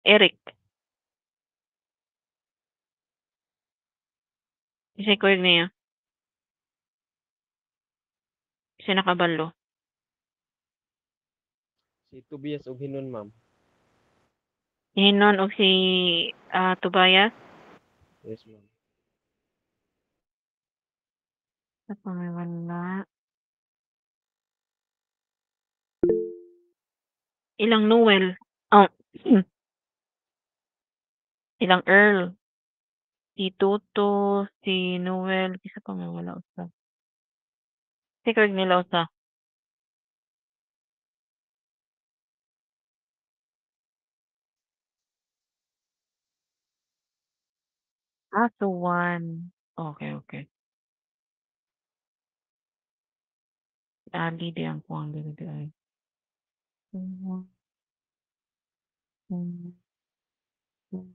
Eric, kisay kuwag niya, kisay nakabalo. Si Tobias ug Hinon, ma'am. Hinon og si Tobias. Yes, ma'am. Sa pa may wala. Ilang Noel. Oh, ilang Earl. Si Toto, si Noel, kisa pa may wala usa. Kisay kuwag nila usa. So 1. Okay, okay. Si Ali di ang kuwang dili di ay. Mhm, mhm, mhm.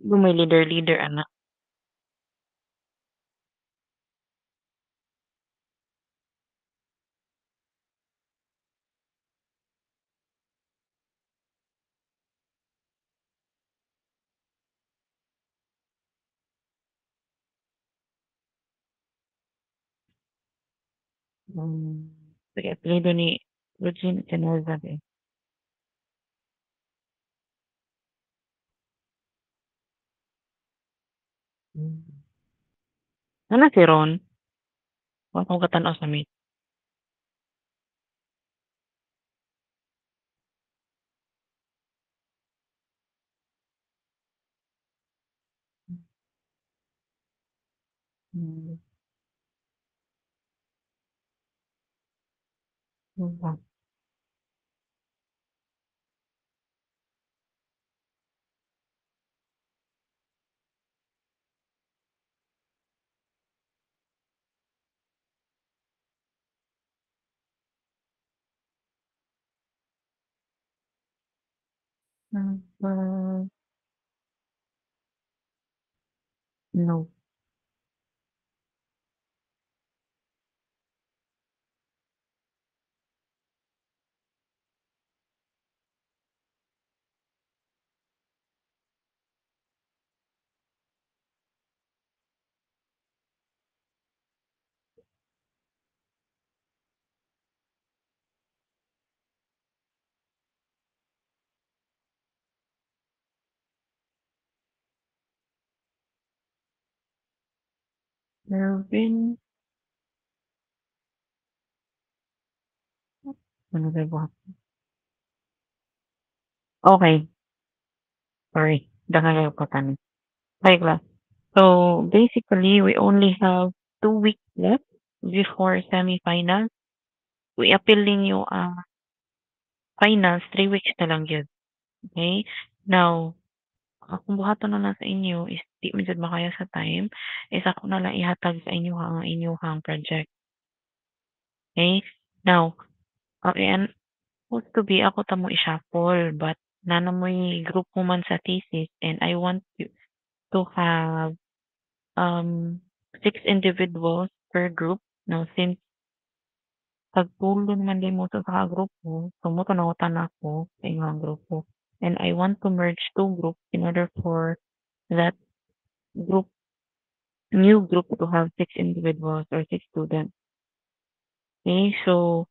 May leader-leader ana. Sige apelyido ni Regine Espinosa be. Ana si Ron? Wa ko katan-aw sa meet. Hmm, wala. No. Mervin, ano ba buhat? Okay, sorry. Daghang kayo pagkani. Baiklah. So basically, we only have 2 weeks left before semifinals. We appeal ninyo ang finals 3 weeks na lang yun. Okay? Now, kung buhaton na lang sa inyo is di man jud makayo sa time, is ako na lang ihatag sa inyo ang inyong project. Okay? Now, and supposed to be ako ta mo i-shuffle but nanamoy group mo man sa thesis and I want you to have 6 individuals per group. Now, since pagtulo naman din mo sa grupo, so mo tanaw-tan ako sa inyong grupo. And I want to merge 2 groups in order for that group, new group to have 6 individuals or 6 students. Okay, so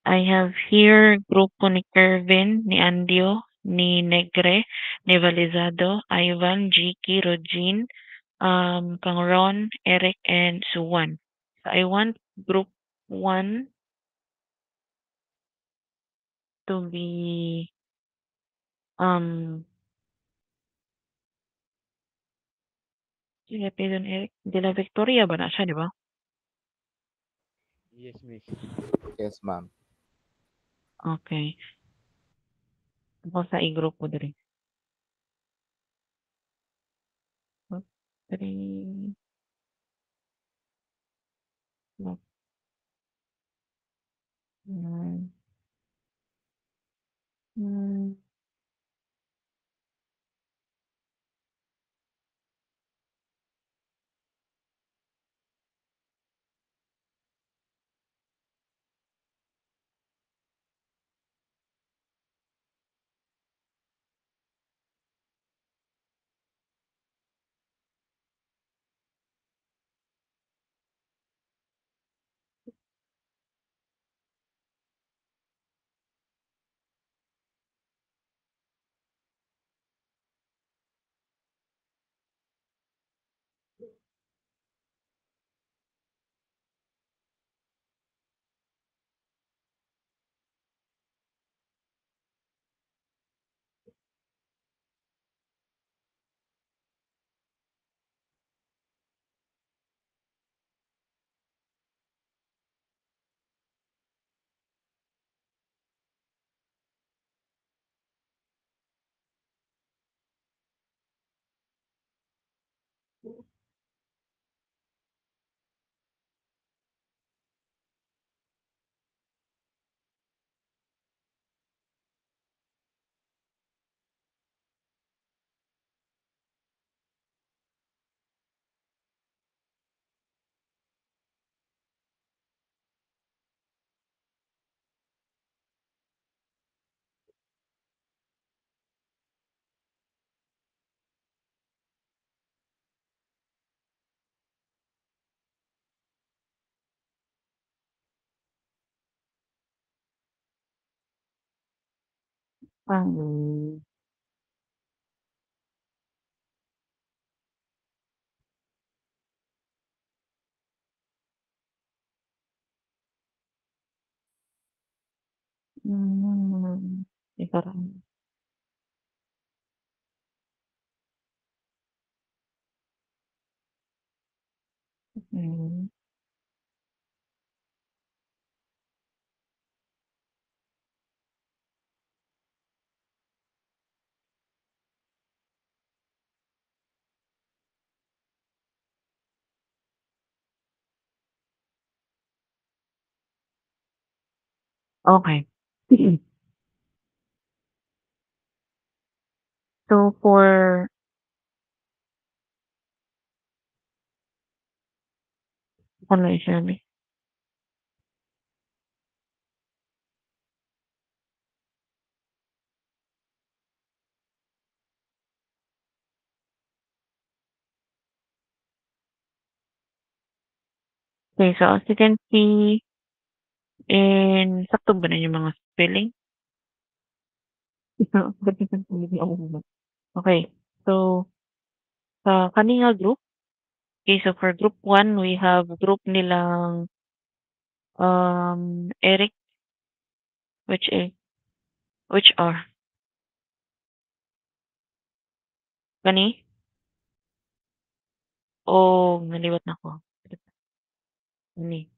I have here grupo ni Kervin, ni Andio, ni Negre, ni Valizado, Ivan, Jiki, Rogin, kang Ron, Eric, and Suwan. So I want group 1 to be um sige apelyido ni Eric, De La Victoria ba na siya, di ba? Yes, miss. Yes, ma'am. Okay. Ako sa i-group ko diri. Group 3. Group 9. Hmm. Um, Teka lang. Hmm. Okay. So for ano yung sinabi? Okay, so as you can see sakto ba na yung mga spelling? Okay. So sa kani nga group, okay, so for group 1 we have group nilang Eric, which is which are kani o naliwat na ko. Kani.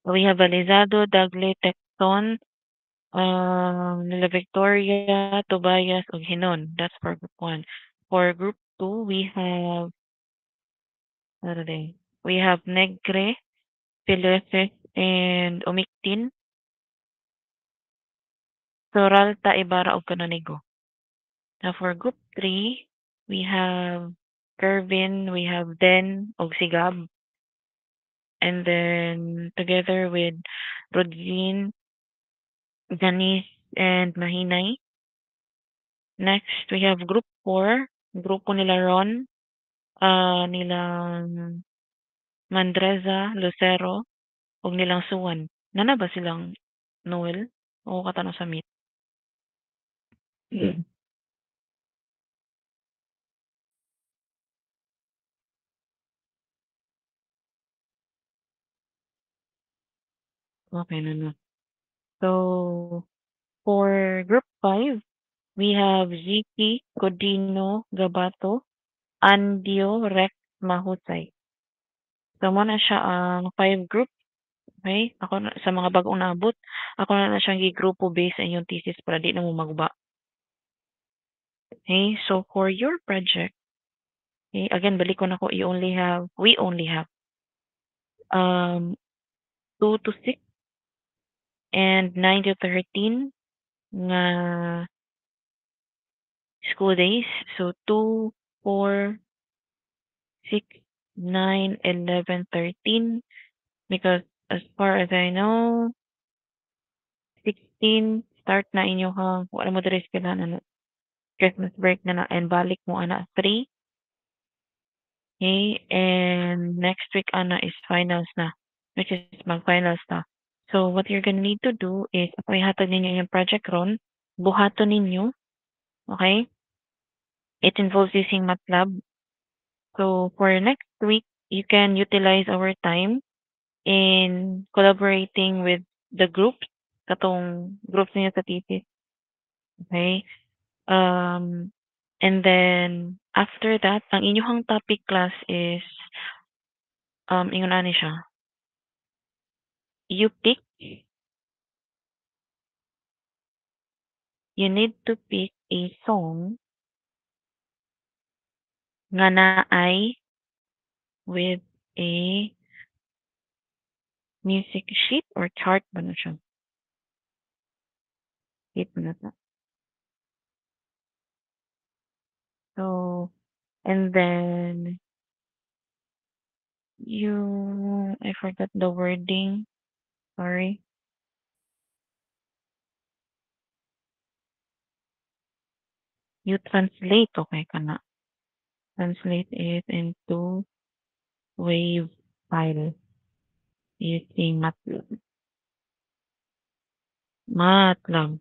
So we have Alizado, Dagle, Tecton, nila Victoria, Tobias, ug Hinon. That's for group 1. For group 2 we have ano day? We have Negre, Pileses, and Umiktin, Soralta, Ibarra, ug Canonigo. Now for group 3, we have Kervin, we have Den, ug Sigab, and then together with Rodin, Janice, and Mahinay. Next, we have group 4, grupo nila Ron, nilang Mandreza, Lucero, ug nilang Suwan. Nana ba silang Noel? O katanong sa meet? Okay na na. So, for group 5, we have Ziki, Codino, Gabato, Andio, Rex, Mahusay. So, mo na siya ang 5 group. Okay? Ako na, sa mga bagong naabot, ako na siyang gigrupo based sa inyong thesis para di na mo magba. Okay? So, for your project, okay, again, balik ko na ko, we only have um 2 to 6 and 9 to 13 nga school days. So, 2, 4, 6, 9, 11, 13. Because as far as I know, 16, start na inyong, wala mo diri sila na Christmas break na and balik mo ana 3. Okay, and next week ana is finals na, which is mag-finals na. So, what you're gonna need to do is, ako ihatag ninyo yung project ron, buhaton ninyo, okay? It involves using MATLAB. So, for next week, you can utilize our time in collaborating with the groups, katong groups niyo sa thesis, okay? Um, and then, after that, ang inyong topic class is, ingon ani siya, you pick, you need to pick a song nga naay with a music sheet or chart ba na siya? Sheet ba na siya? So, and then, I forgot the wording. Sorry. You translate, okay ka na. Translate it into wave file using MATLAB. MATLAB.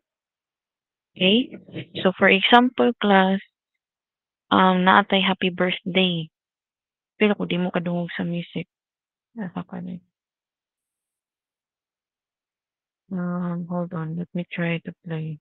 Okay? So, for example, class, naatay happy birthday. Pero ko di mo kadungog sa music. Asa ka na. Hold on. Let me try to play.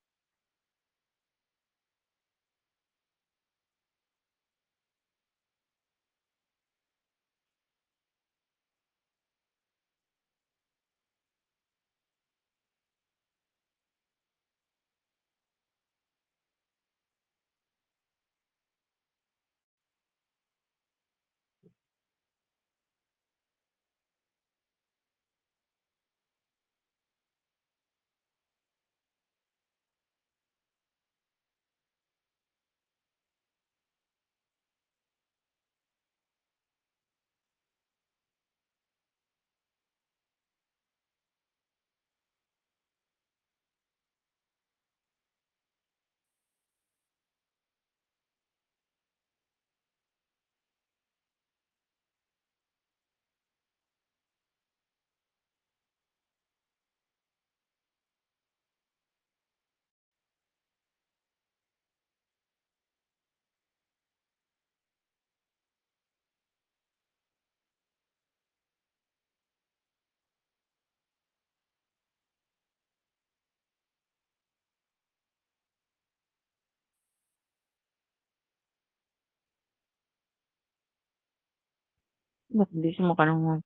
Ba't di mo kadungog?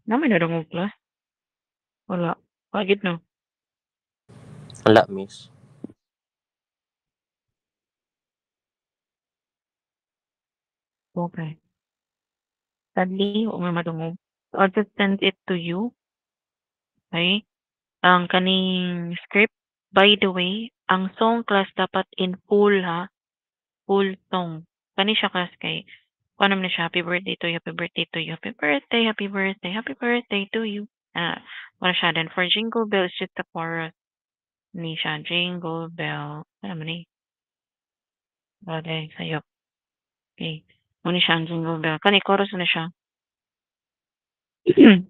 Naman na dungog class? Wala. Pagit no? Wala, miss. Okay. Sadly, wa may madungog. So, I'll just send it to you. Okay? Ang kaning script, by the way, ang song class dapat in full ha. Full song. Kani siya class kay kuha naman na siya, happy birthday to you, happy birthday to you, happy birthday, happy birthday, happy birthday to you. Wala siya. Then for Jingle Bell, it's just the chorus ni siya. Jingle Bell. Ano man ni? Bagay, sayop. Okay. Muna siya ang Jingle Bell. Kani chorus na siya.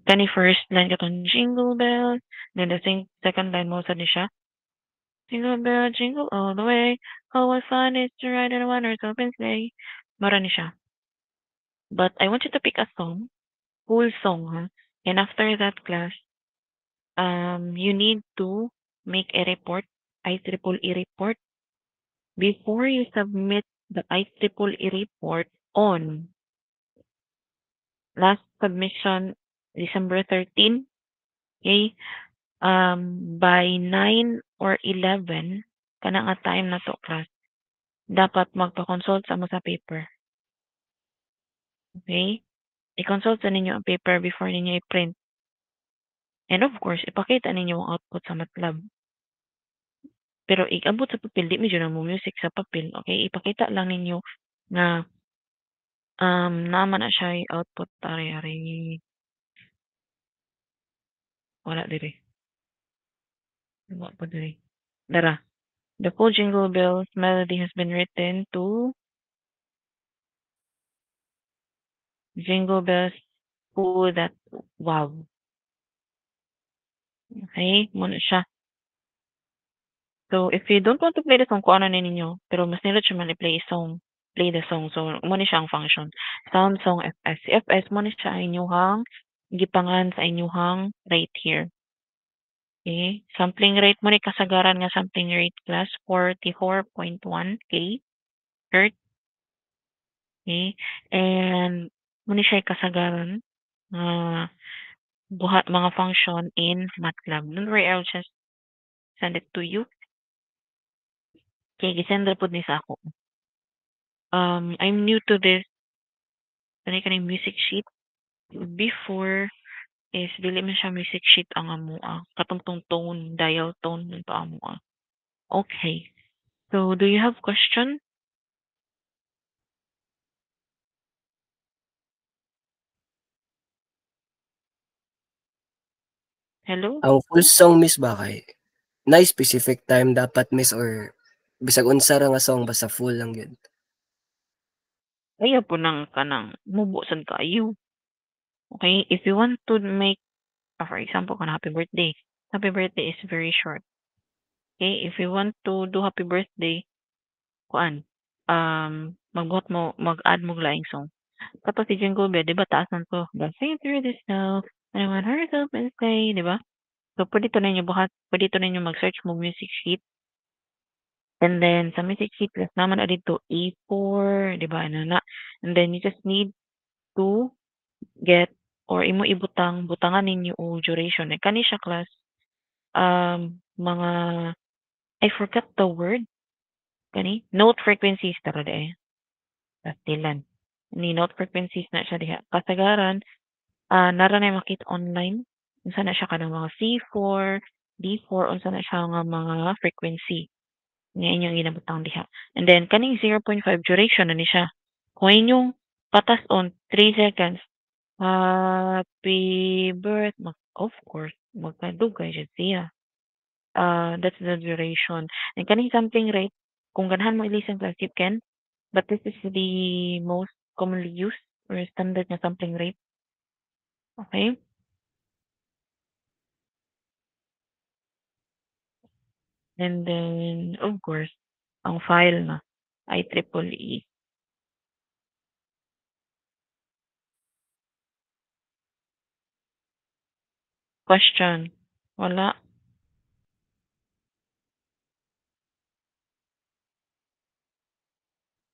Kani first line katong Jingle Bell. Then the second line mo sa ni siya. Jingle bell, jingle all the way. Oh, what fun it is to ride in a one-horse open sleigh. Mara ni siya. But I want you to pick a song, full song, ha? And after that class, you need to make a report, IEEE report, before you submit the IEEE report on last submission December 13, okay? By 9 or 11, kana nga time na to class, dapat magpa-consult sa mo sa paper. Okay? I-consult sa ninyo ang paper before ninyo i-print. And of course, ipakita ninyo ang output sa MATLAB. Pero abot sa papel, di medyo na mo music sa papel. Okay? Ipakita lang ninyo na naman na siya yung output. Ari. Wala diri. Wala pa diri. Dara. The full Jingle Bells melody has been written to Jingle Bells who that wow. Okay? Muna siya. So, if you don't want to play the song, kung ano na ninyo, pero mas nila siya man i-play song, play the song. So, mo ni siya ang function. Sound song FS. Si FS mo ni siya inyuhang gipangan sa inyuhang rate here. Okay? Sampling rate mo ni kasagaran nga sampling rate class 44.1 Hz. Okay? And mo ni siya kasagaran buhat mga function in MATLAB. Don't worry, I'll just send it to you. Okay, gisend ra pud ni sa ako. I'm new to this kaning music sheet. Before is dili man siya music sheet ang amoa. Katong tone, dial tone man to amoa. Okay. So, do you have question? Hello? Ang full song miss ba kay na specific time dapat miss or bisag unsa ra nga song basta full lang gyud? Kaya po nang kanang mubo sad kaayo. Okay? If you want to make, for example, happy birthday. Happy birthday is very short. Okay? If you want to do happy birthday, kuan, mag-add mo laing song. Tapos si Jingle Bell, di ba taasan ko, dancing through the snow, and I want her to open sleigh, di ba? So, pwede to ninyo mag-search mo music sheet. And then, sa music sheet, plus naman na dito, A4, di ba, ano na. And then, you just need to get, or butangan ninyo o duration. Eh, kani siya class, mga, I forgot the word, note frequencies, tara de pastilan. Ni note frequencies na siya diha. Kasagaran, nara na makita online. Unsa na siya kanang mga C4, D4, unsa na siya nga mga frequency. Nga inyong ginabutang diha. And then, kaning 0.5 duration na ni siya. Kung inyong patas on 3 seconds, happy birthday, of course, magkadugay siya siya. That's the duration. And kaning sampling rate, kung ganahan mo i-listen class, you can. But this is the most commonly used or standard na sampling rate. Okay? And then, of course, ang file na IEEE. Question. Wala.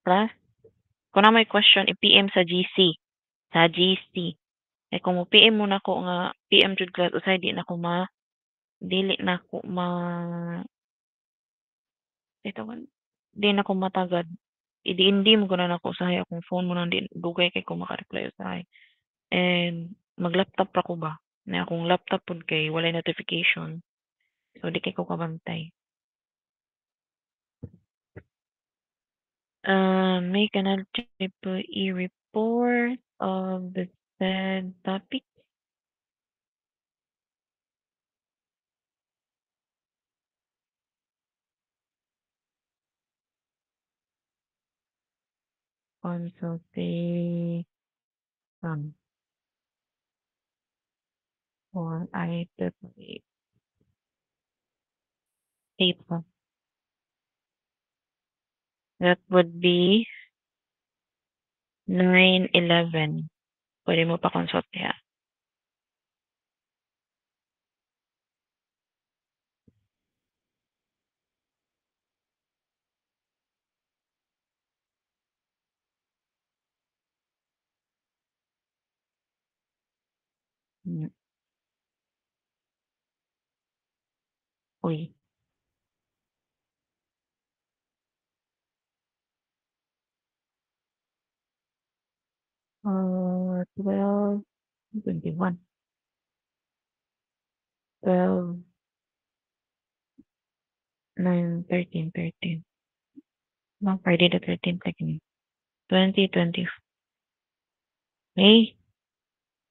Class? Kung na may question, i-PM sa GC. Sa GC. kung mo PM mo nako nga PM jud class usay dili nako tawag di nako matagad. Hindi mo guna nako usahay akong phone mo nang di dugay kay ko maka-reply usahay. And mag-laptop ra ko ba? Na akong laptop pud kay walay notification. So di kay ko kabantay. Make an LTE report of the said topic. Consultation for IEEE paper. That would be 9/11. Pwede mo pa consult kaya. Hmm. Uy. 12, 21, 12, 9, 13. No, Friday the 13th again. 2020. May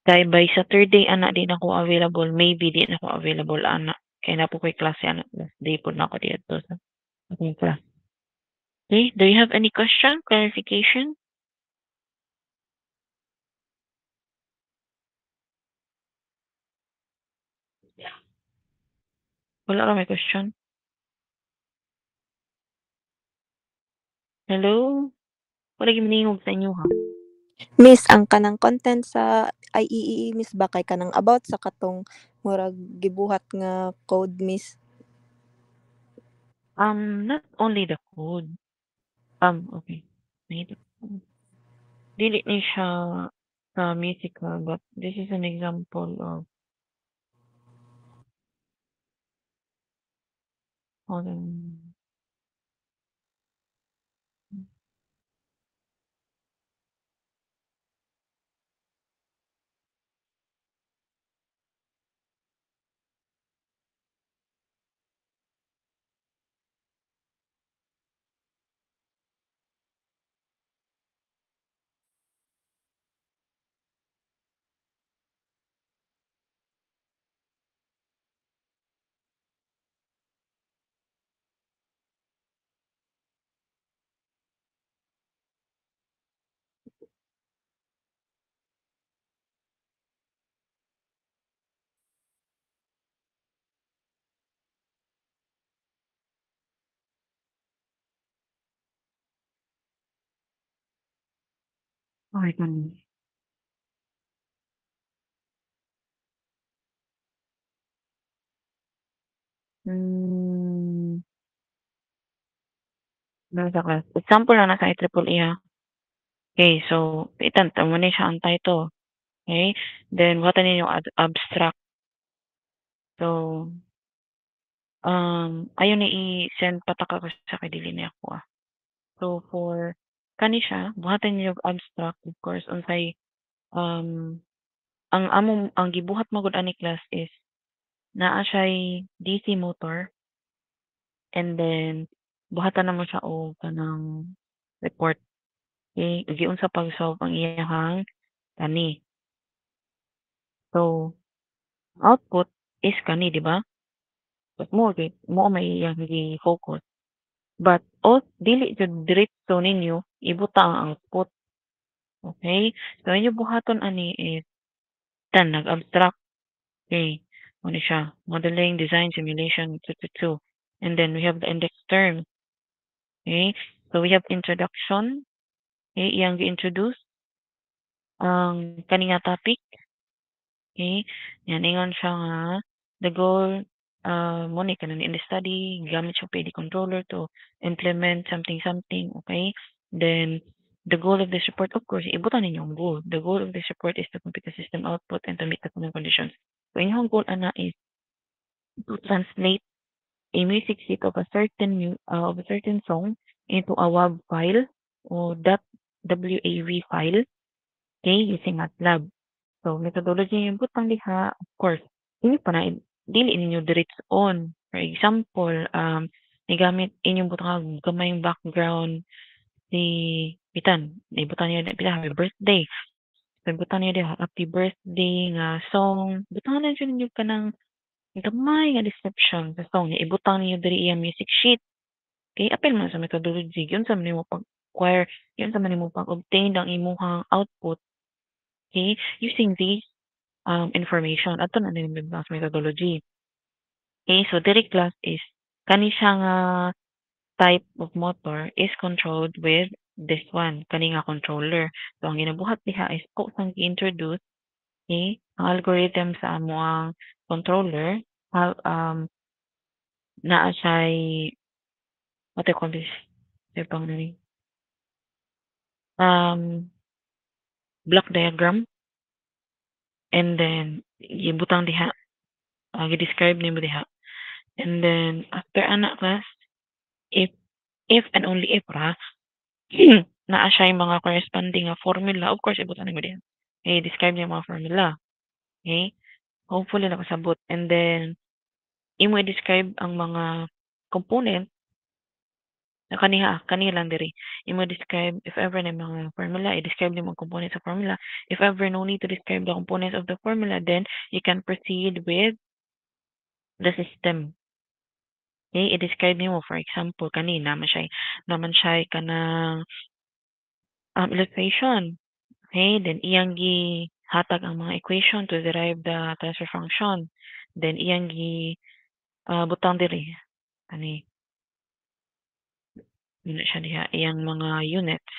kay by Saturday ana di na ko available. Maybe di na ko available ana. Kay na po ko'y klase ana. Last day po na ako dito sa akong class. Okay, do you have any question, clarification? Wala ra may question. Hello? Wala gyud maningog sa inyo ha. Miss, ang kanang content sa IEEE, miss, ba kay kanang about sa katong murag gibuhat nga code, miss? Not only the code. Okay. May dili ni siya sa musical, but this is an example of hold on. Okay, kan. Nasa class. Example lang nasa IEEE ha. Okay, so itan mo na siya ang title. Okay? Then what ninyo abstract. So ayaw na i-send pataka ko sa kay dili ni ako ah. So for kani siya, buhatan niyo yung abstract of course unsay ang gibuhat mo gud ani class is naa siya'y DC motor and then buhatan namo siya og kanang report. Okay, giunsa pag-solve ang iyahang kani. So output is kani, di ba? But mo may iyang gi-focus. But dili jud diretso ninyo ibuta ang output. Okay? So inyo buhaton ani is nag-abstract. Okay. Ano siya? Modeling, design, simulation, 2. And then we have the index term. Okay? So we have introduction. Okay? Iyang gi-introduce ang kani nga topic. Okay? Yan ingon siya nga the goal mo ni kanang in the study gamit siya PD controller to implement something. Okay? Then The goal of this report, of course, ibutan ninyo ang goal. The goal of this report is to compute the system output and to meet the following conditions. So, inyong goal ana is to translate a music sheet of a certain song into a WAV file or .wav file, okay, using MATLAB. So, methodology yung butang diha, of course, inyo pa na, dili ninyo diretso on. For example, nagamit inyong butang gamayong background si bitan, ibutan niyo happy birthday. So, ibutan niyo diha happy birthday nga song. Butangan na ninyo ka ng gamay nga description sa song niya. Ibutang niyo diri iyang music sheet. Okay, apel man sa methodology. Yun sa man nimo pag-acquire, yun sa man nimo pag-obtain ang imuhang output. Okay, using these information. Ato na nimo sa methodology. Okay, so diri class is kani siya nga type of motor is controlled with this one, kani nga controller. So ang ginabuhat diha is kung sang gi-introduce, okay, ang algorithm sa amo ang controller, naa siya'y what do you call this? Say pang nani? Block diagram. And then, ibutang diha. I-describe nimo diha. And then, after ana class, if and only if ra, naa siya yung mga corresponding formula, of course, ibutang nimo diha. Okay, describe niya yung mga formula. Okay? Hopefully, nakasabot. And then, imo i-describe ang mga component na kaniya lang diri. Imo describe if ever na mga formula, i-describe nimo ang components sa formula. If ever no need to describe the components of the formula, then you can proceed with the system. Okay, i-describe nimo for example kanina naman siya kanang illustration. Okay, then iyang hatag ang mga equation to derive the transfer function. Then iyang butang diri kani siya diha iyang mga units.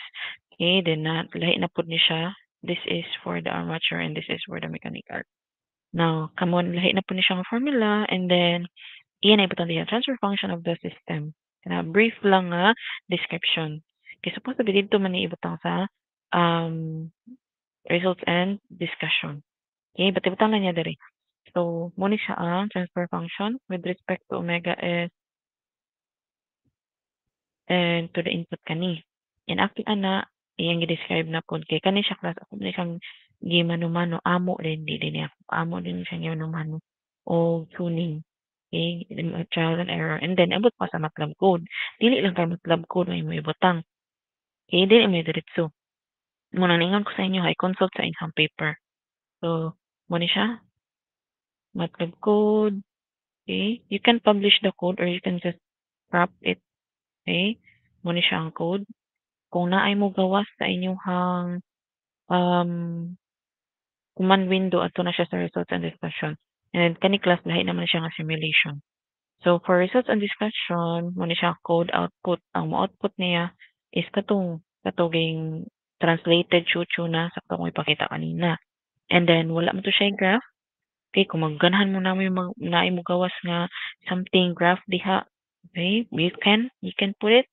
Okay, then lahi na pud ni siya. This is for the armature and this is for the mechanical. Now, kamon lahi na pud ni siya nga formula and then iyan ay butang diha transfer function of the system. Kana brief lang nga description. Okay, supposed to be dito man ni ibutang sa results and discussion. Okay, but ibutang na niya diri. So, mo ni siya ang transfer function with respect to omega s and to the input kani. And after ana, iyang gi-describe na pod kay kani siya class ako ni siyang gimano-mano amo din di din ako. Amo din siya gimano-mano o tuning. Okay, trial and error. And then abot pa sa MATLAB code. Dili lang kay MATLAB code may mo ibutang. Okay, dili mo diretso. Muna ningon ko sa inyo ay consult sa inyong paper. So, mo ni siya MATLAB code. Okay, you can publish the code or you can just crop it. Okay, mo ni siya ang code. Kung naay mo gawas sa inyong command window ato na siya sa results and discussion. And kani class lahi naman siya nga simulation. So for results and discussion, mo ni siya code output. Ang mo output niya is katuging translated chuchu na sa kung ipakita kanina. And then wala mo to siya graph. Okay, kung magganahan mo na mo naay mo gawas nga something graph diha. Okay, you can put it.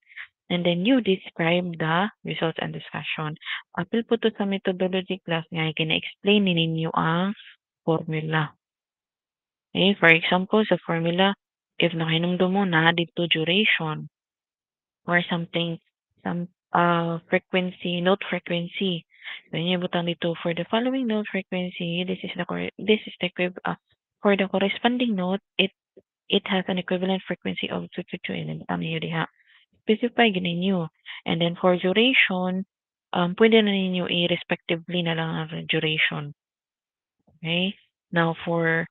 And then you describe the results and discussion. Apil po to sa methodology class nga gina-explain ni ninyo ang formula. Okay, for example, sa formula, if nakinumdum mo na dito duration or something, some frequency, note frequency. So, yun yung butang dito for the following note frequency, this is the for the corresponding note, it has an equivalent frequency of 222 and then butang niyo diha. Specify ninyo. And then for duration, pwede na ninyo i-respectively na lang ang duration. Okay? Now for,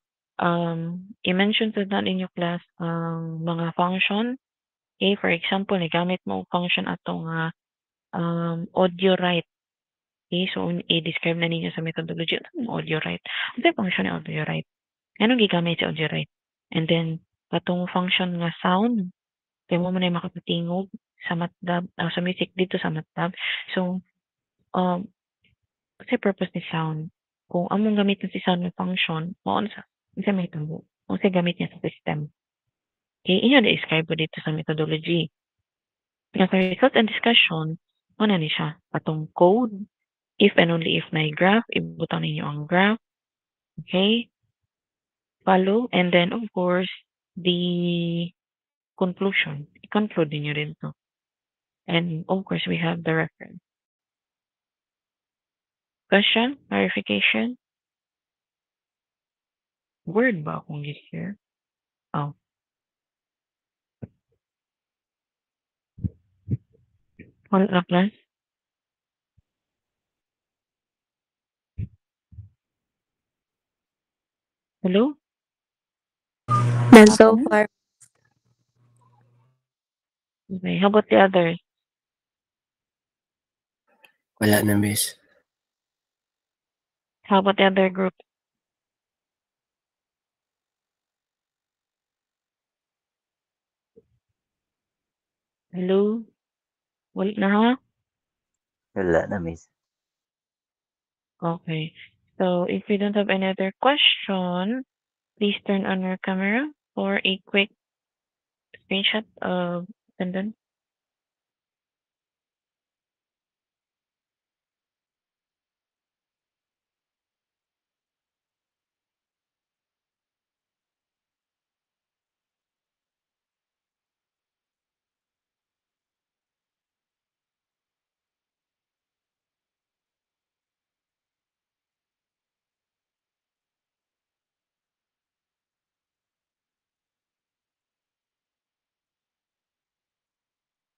i-mention sa na ninyo class ang mga function. Okay? For example, nagamit mo function atong audio write. Okay? So, i-describe na ninyo sa methodology atong audio write. Ano yung function ng audio write? Anong gigamit sa audio write? And then, atong function nga sound, kaya mo na makapatingog sa MATLAB, sa music dito sa MATLAB. So, kasi purpose ni sound, kung among gamitin si sound ng function, maon sa may tabo, kung sa gamit niya sa system. Okay, inyo na-describe ko dito sa methodology. Nga sa results and discussion, Una ni siya, atong code. If and only if na graph, ibutang ninyo ang graph. Okay? Follow. And then, of course, the conclusion. I-conclude ninyo rin to. And, of course, we have the reference. Question? Clarification? Word ba akong here? Oh. Wala na, class? Hello? And so Hapon? far, Okay. How about the others? Wala na, miss. How about the other group? Hello? Wala na, ha? Wala na, miss. Okay. So, if we don't have any other question, please turn on your camera for a quick screenshot of attendance.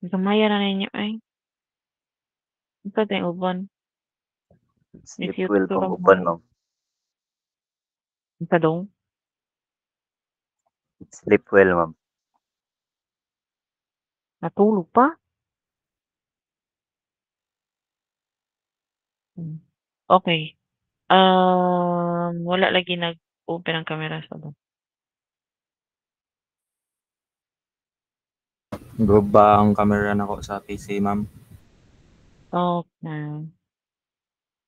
Gamaya na ninyo ay. Ito tayong uban. Sleep If you well to pang uban, ma'am. Ito dong. Sleep well, ma'am. Natulog pa? Okay. Wala lagi nag-open ang camera sa doon. Go ba ang camera nako sa PC, ma'am? Okay.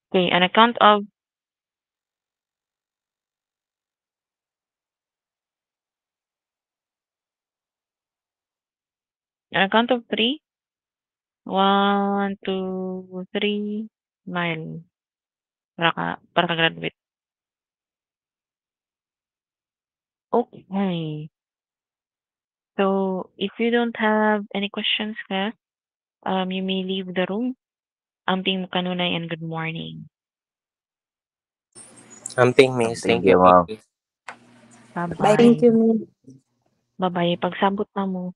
Okay, on account of three. 1, 2, 3. Smile. Para ka graduate. Okay. So, if you don't have any questions, class, you may leave the room. Amping mo kanunay and good morning. Amping, miss. Thank Thank you, you, ma'am. miss. Bye-bye. thank you, Miss. Bye-bye. Pagsabot na mo.